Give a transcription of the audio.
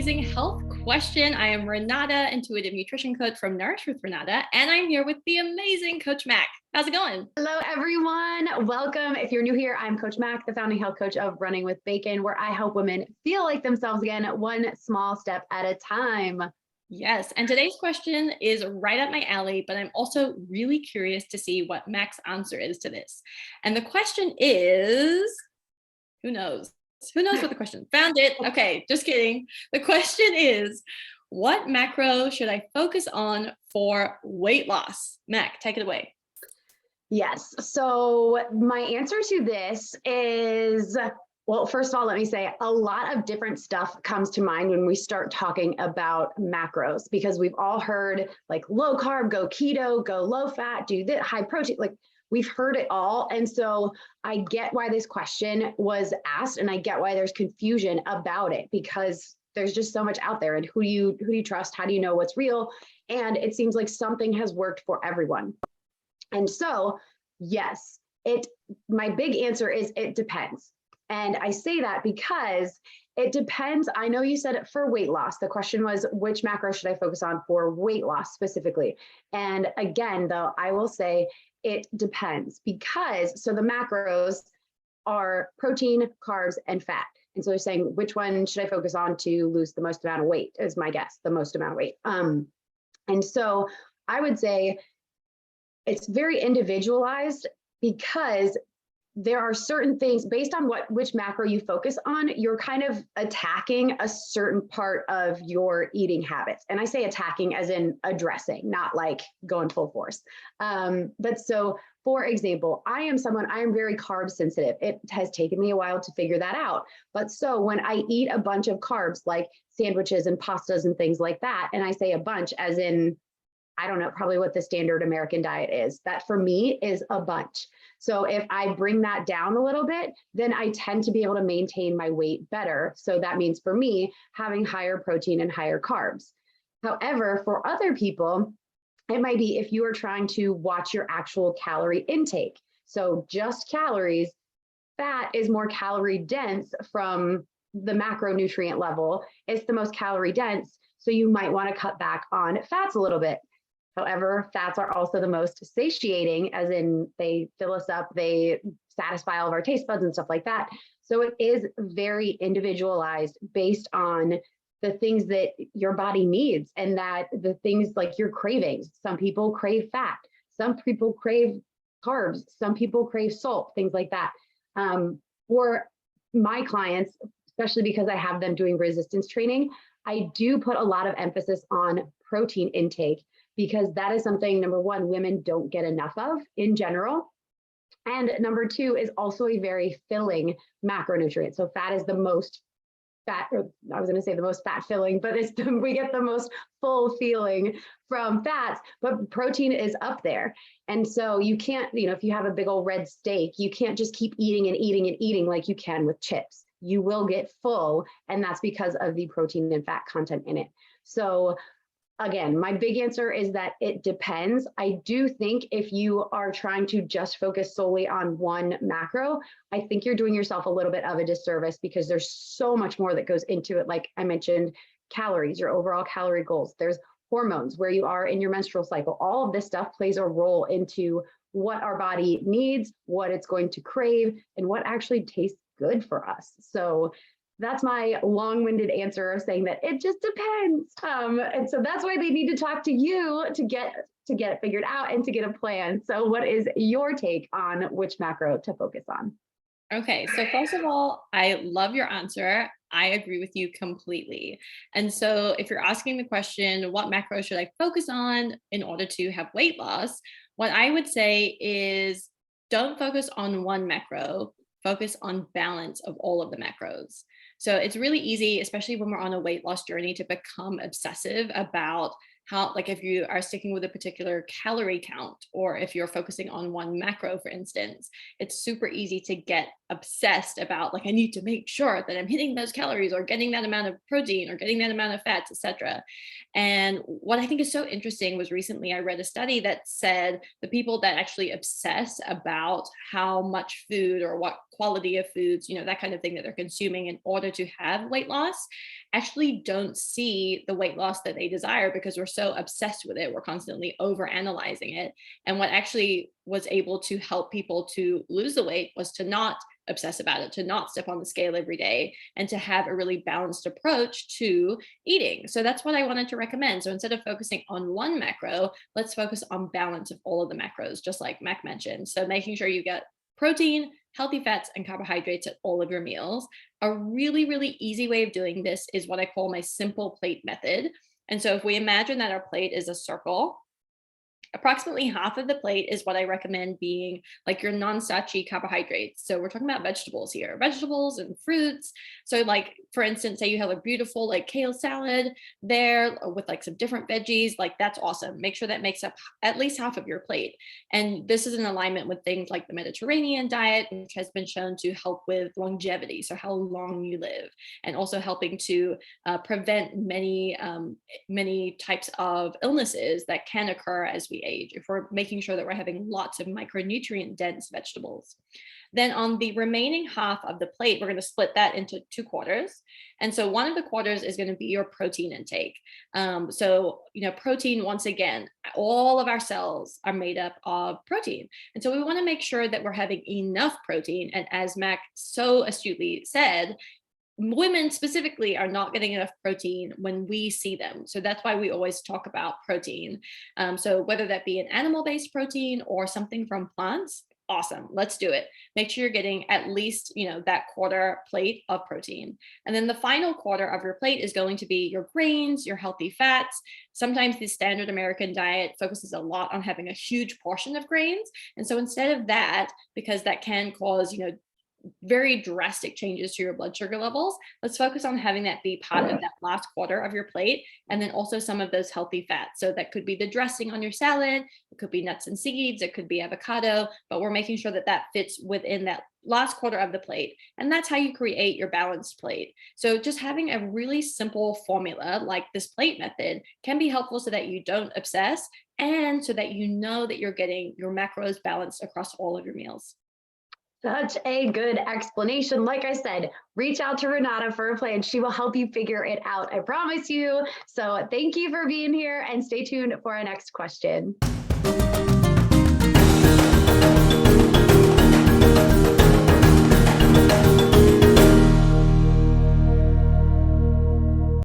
amazing health question. I am Renata, intuitive nutrition coach from Nourish with Renata, and I'm here with the amazing Coach Mack. How's it going? Hello, everyone. Welcome. If you're new here, I'm Coach Mack, the founding health coach of Running with Bacon, where I help women feel like themselves again, one small step at a time. Yes, and today's question is right up my alley, but I'm also really curious to see what Mack's answer is to this. And the question is, who knows? Who knows what the question? Found it. Okay, just kidding. The question is, what macro should I focus on for weight loss? Mack, take it away. Yes. So my answer to this is, well, first of all, let me say a lot of different stuff comes to mind when we start talking about macros, because we've all heard like low carb, go keto, go low fat, do this, high protein, like we've heard it all. And so I get why this question was asked, and I get why there's confusion about it, because there's just so much out there, and who do you trust? How do you know what's real? And it seems like something has worked for everyone. And so, yes, my big answer is it depends. And I say that because it depends. I know you said it for weight loss. The question was, which macro should I focus on for weight loss specifically? And again, though, I will say it depends, because so the macros are protein, carbs, and fat. And so they're saying, which one should I focus on to lose the most amount of weight is my guess, the most amount of weight. And so I would say it's very individualized, because there are certain things based on which macro you focus on, you're kind of attacking a certain part of your eating habits. And I say attacking as in addressing, not like going full force. But so, for example, I am very carb sensitive. It has taken me a while to figure that out. But so when I eat a bunch of carbs, like sandwiches and pastas and things like that, and I say a bunch as in, I don't know, probably what the standard American diet is. That for me is a bunch. So if I bring that down a little bit, then I tend to be able to maintain my weight better. So that means for me, having higher protein and higher carbs. However, for other people, it might be if you are trying to watch your actual calorie intake. So just calories, fat is more calorie dense from the macronutrient level. It's the most calorie dense. So you might want to cut back on fats a little bit. However, fats are also the most satiating, as in they fill us up, they satisfy all of our taste buds and stuff like that. So it is very individualized based on the things that your body needs, and that the things like your cravings. Some people crave fat, some people crave carbs, some people crave salt, things like that. For my clients, especially because I have them doing resistance training, I do put a lot of emphasis on protein intake, because that is something, number one, women don't get enough of in general. And number two is also a very filling macronutrient. So fat is the most fat, or I was going to say the most fat filling, but we get the most full feeling from fats, but protein is up there. And so you can't, if you have a big old red steak, you can't just keep eating and eating and eating like you can with chips. You will get full, and that's because of the protein and fat content in it. So again, my big answer is that it depends. I do think if you are trying to just focus solely on one macro, I think you're doing yourself a little bit of a disservice, because there's so much more that goes into it. Like I mentioned, calories, your overall calorie goals. There's hormones, where you are in your menstrual cycle. All of this stuff plays a role into what our body needs, what it's going to crave, and what actually tastes good for us. So that's my long-winded answer of saying that it just depends. And so that's why they need to talk to you to get it figured out and to get a plan. So what is your take on which macro to focus on? Okay, so first of all, I love your answer. I agree with you completely. And so if you're asking the question, what macro should I focus on in order to have weight loss? What I would say is, don't focus on one macro, focus on balance of all of the macros. So it's really easy, especially when we're on a weight loss journey, to become obsessive about how, like if you are sticking with a particular calorie count, or if you're focusing on one macro, for instance, it's super easy to get obsessed about like, I need to make sure that I'm hitting those calories or getting that amount of protein or getting that amount of fats, etc. And what I think is so interesting was recently I read a study that said the people that actually obsess about how much food or what quality of foods, that kind of thing that they're consuming in order to have weight loss, actually don't see the weight loss that they desire because we're so obsessed with it. We're constantly over analyzing it. And what actually was able to help people to lose the weight was to not obsess about it, to not step on the scale every day, and to have a really balanced approach to eating. So that's what I wanted to recommend. So instead of focusing on one macro, let's focus on balance of all of the macros, just like Mac mentioned. So making sure you get protein, healthy fats, and carbohydrates at all of your meals. A really, really easy way of doing this is what I call my simple plate method. And so if we imagine that our plate is a circle, approximately half of the plate is what I recommend being like your non-starchy carbohydrates. So we're talking about vegetables here, vegetables and fruits. So like, for instance, say you have a beautiful like kale salad there with like some different veggies, like that's awesome. Make sure that makes up at least half of your plate. And this is in alignment with things like the Mediterranean diet, which has been shown to help with longevity. So how long you live, and also helping to prevent many types of illnesses that can occur as we age, if we're making sure that we're having lots of micronutrient dense vegetables. Then on the remaining half of the plate, we're going to split that into 2 quarters. And so one of the quarters is going to be your protein intake. Protein, once again, all of our cells are made up of protein. And so we want to make sure that we're having enough protein. And as Mac so astutely said, women specifically are not getting enough protein when we see them. So that's why we always talk about protein. So whether that be an animal-based protein or something from plants, awesome, let's do it. Make sure you're getting at least, that quarter plate of protein. And then the final quarter of your plate is going to be your grains, your healthy fats. Sometimes the standard American diet focuses a lot on having a huge portion of grains. And so instead of that, because that can cause, very drastic changes to your blood sugar levels, let's focus on having that be part of that last quarter of your plate. And then also some of those healthy fats. So that could be the dressing on your salad, it could be nuts and seeds, it could be avocado, but we're making sure that that fits within that last quarter of the plate. And that's how you create your balanced plate. So just having a really simple formula like this plate method can be helpful so that you don't obsess, and so that you know that you're getting your macros balanced across all of your meals. Such a good explanation. Like I said, reach out to Renata for a plan. She will help you figure it out. I promise you. So thank you for being here, and stay tuned for our next question.